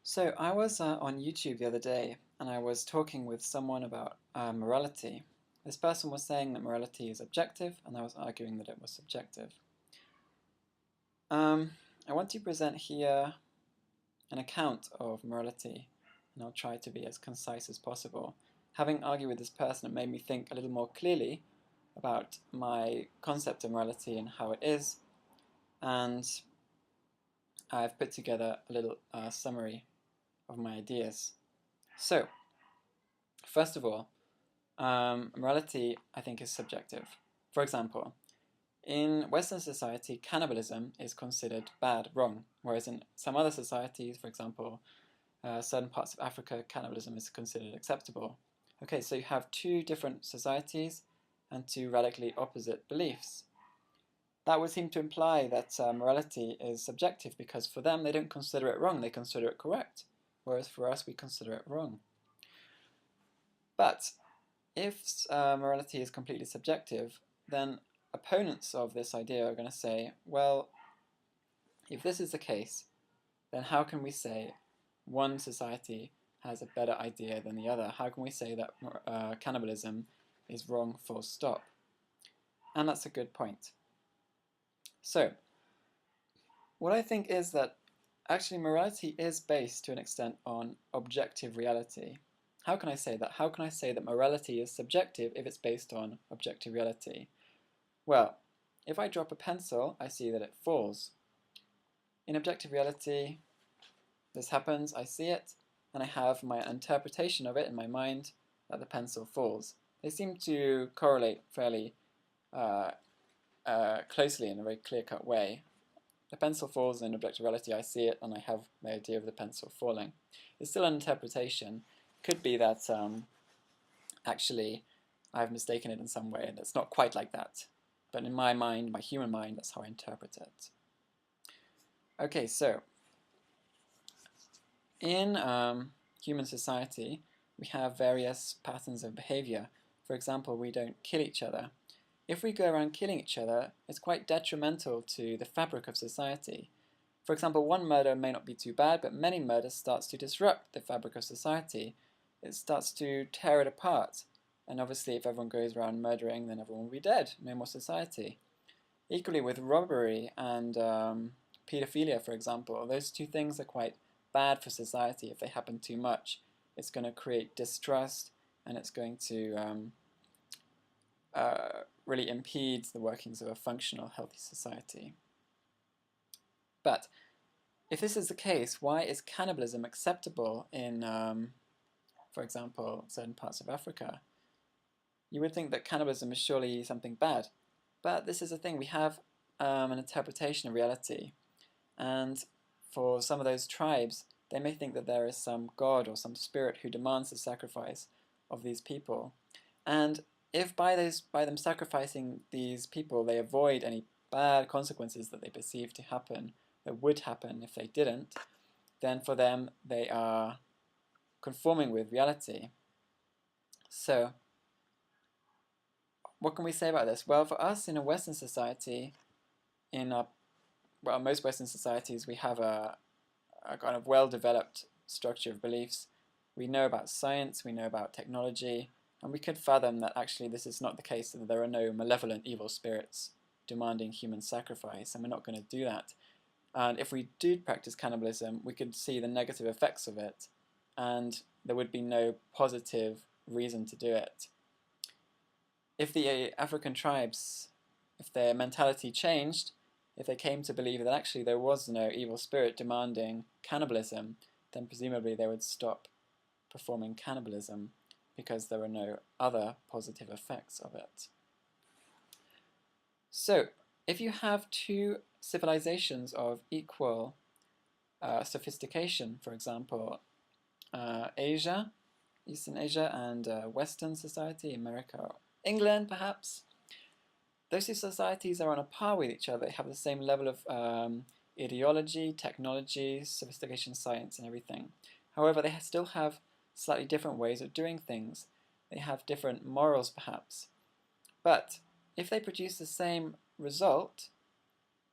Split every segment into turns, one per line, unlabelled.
So I was on YouTube the other day and I was talking with someone about morality. This person was saying that morality is objective and I was arguing that it was subjective. I want to present here an account of morality and I'll try to be as concise as possible. Having argued with this person, it made me think a little more clearly about my concept of morality and how it is, and I've put together a little summary of my ideas. So, first of all, morality, I think, is subjective. For example, in Western society, cannibalism is considered bad, wrong, whereas in some other societies, for example, certain parts of Africa, cannibalism is considered acceptable. Okay, so you have two different societies and two radically opposite beliefs. That would seem to imply that morality is subjective because for them, they don't consider it wrong, they consider it correct, whereas for us, we consider it wrong. But if morality is completely subjective, then opponents of this idea are going to say, well, if this is the case, then how can we say one society has a better idea than the other? How can we say that cannibalism is wrong, full stop? And that's a good point. So, what I think is that actually morality is based to an extent on objective reality. How can I say that? How can I say that morality is subjective if it's based on objective reality? Well, if I drop a pencil, I see that it falls. In objective reality, this happens, I see it, and I have my interpretation of it in my mind that the pencil falls. They seem to correlate fairly closely in a very clear-cut way. The pencil falls in objective reality, I see it, and I have the idea of the pencil falling. It's still an interpretation. It could be that actually I've mistaken it in some way, and it's not quite like that. But in my mind, my human mind, that's how I interpret it. Okay, so in human society, we have various patterns of behavior. For example, we don't kill each other. If we go around killing each other, it's quite detrimental to the fabric of society. For example, one murder may not be too bad, but many murders starts to disrupt the fabric of society. It starts to tear it apart. And obviously, if everyone goes around murdering, then everyone will be dead. No more society. Equally with robbery and pedophilia, for example, those two things are quite bad for society if they happen too much. It's going to create distrust, and it's going to really impedes the workings of a functional, healthy society. But if this is the case, why is cannibalism acceptable in, for example, certain parts of Africa? You would think that cannibalism is surely something bad, but this is the thing, we have an interpretation of reality, and for some of those tribes, they may think that there is some god or some spirit who demands the sacrifice of these people, and if by them sacrificing these people they avoid any bad consequences that they perceive to happen, that would happen if they didn't, then for them they are conforming with reality. So, what can we say about this? Well, for us in a Western society, in most Western societies, we have a kind of well-developed structure of beliefs. We know about science, we know about technology, and we could fathom that actually this is not the case, that there are no malevolent evil spirits demanding human sacrifice, and we're not going to do that. And if we do practice cannibalism, we could see the negative effects of it, and there would be no positive reason to do it. If the African tribes, if their mentality changed, if they came to believe that actually there was no evil spirit demanding cannibalism, then presumably they would stop performing cannibalism because there were no other positive effects of it. So, if you have two civilizations of equal sophistication, for example, Asia, Eastern Asia, and Western society, America, England perhaps, those two societies are on a par with each other. They have the same level of ideology, technology, sophistication, science, and everything. However, they still have slightly different ways of doing things. They have different morals, perhaps. But if they produce the same result,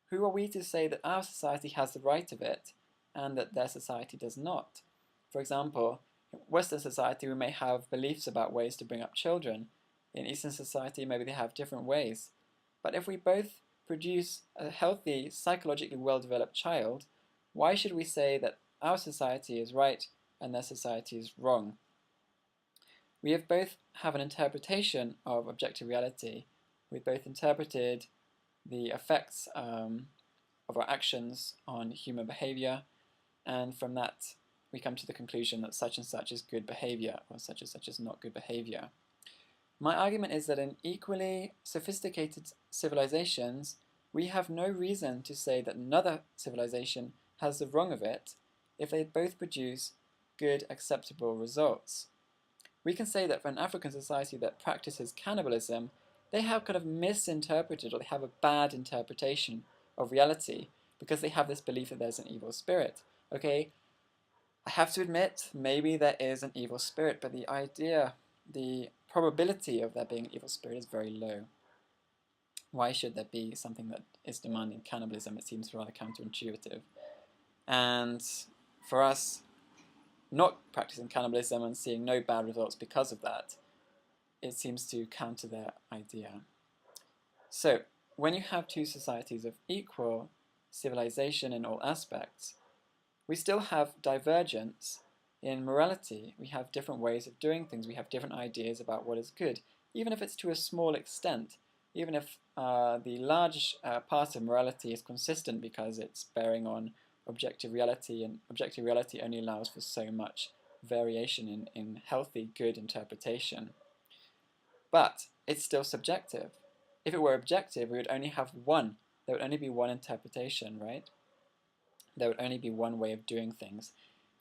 who are we to say that our society has the right of it, and that their society does not. For example, in Western society we may have beliefs about ways to bring up children. In Eastern society maybe they have different ways. But if we both produce a healthy, psychologically well-developed child, why should we say that our society is right and their society is wrong? We both have an interpretation of objective reality. We've both interpreted the effects of our actions on human behavior, and from that we come to the conclusion that such and such is good behavior or such and such is not good behavior. My argument is that in equally sophisticated civilizations, we have no reason to say that another civilization has the wrong of it if they both produce good, acceptable results. We can say that for an African society that practices cannibalism, they have kind of misinterpreted, or they have a bad interpretation of reality because they have this belief that there's an evil spirit. Okay, I have to admit, maybe there is an evil spirit, but the probability of there being an evil spirit is very low. Why should there be something that is demanding cannibalism? It seems rather counterintuitive. And for us, not practicing cannibalism and seeing no bad results because of that, it seems to counter their idea. So, when you have two societies of equal civilization in all aspects, we still have divergence in morality. We have different ways of doing things. We have different ideas about what is good, even if it's to a small extent. Even if the large part of morality is consistent because it's bearing on objective reality, and objective reality only allows for so much variation in healthy, good interpretation. But it's still subjective. If it were objective, we would only have one. There would only be one interpretation, right? There would only be one way of doing things.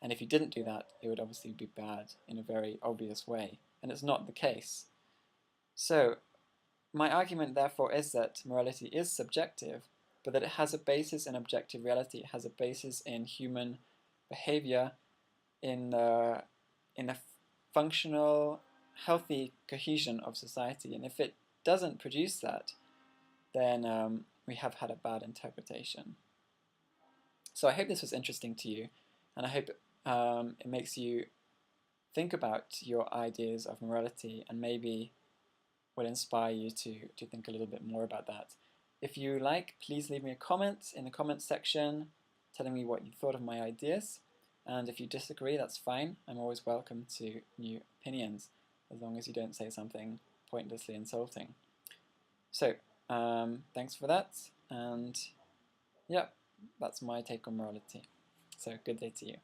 And if you didn't do that, it would obviously be bad in a very obvious way. And it's not the case. So, my argument, therefore, is that morality is subjective, but that it has a basis in objective reality. It has a basis in human behavior, in the functional, healthy cohesion of society. And if it doesn't produce that, then we have had a bad interpretation. So I hope this was interesting to you, and I hope it makes you think about your ideas of morality, and maybe will inspire you to think a little bit more about that. If you like, please leave me a comment in the comments section telling me what you thought of my ideas, and if you disagree, that's fine. I'm always welcome to new opinions, as long as you don't say something pointlessly insulting. So, thanks for that, and yeah, that's my take on morality. So, good day to you.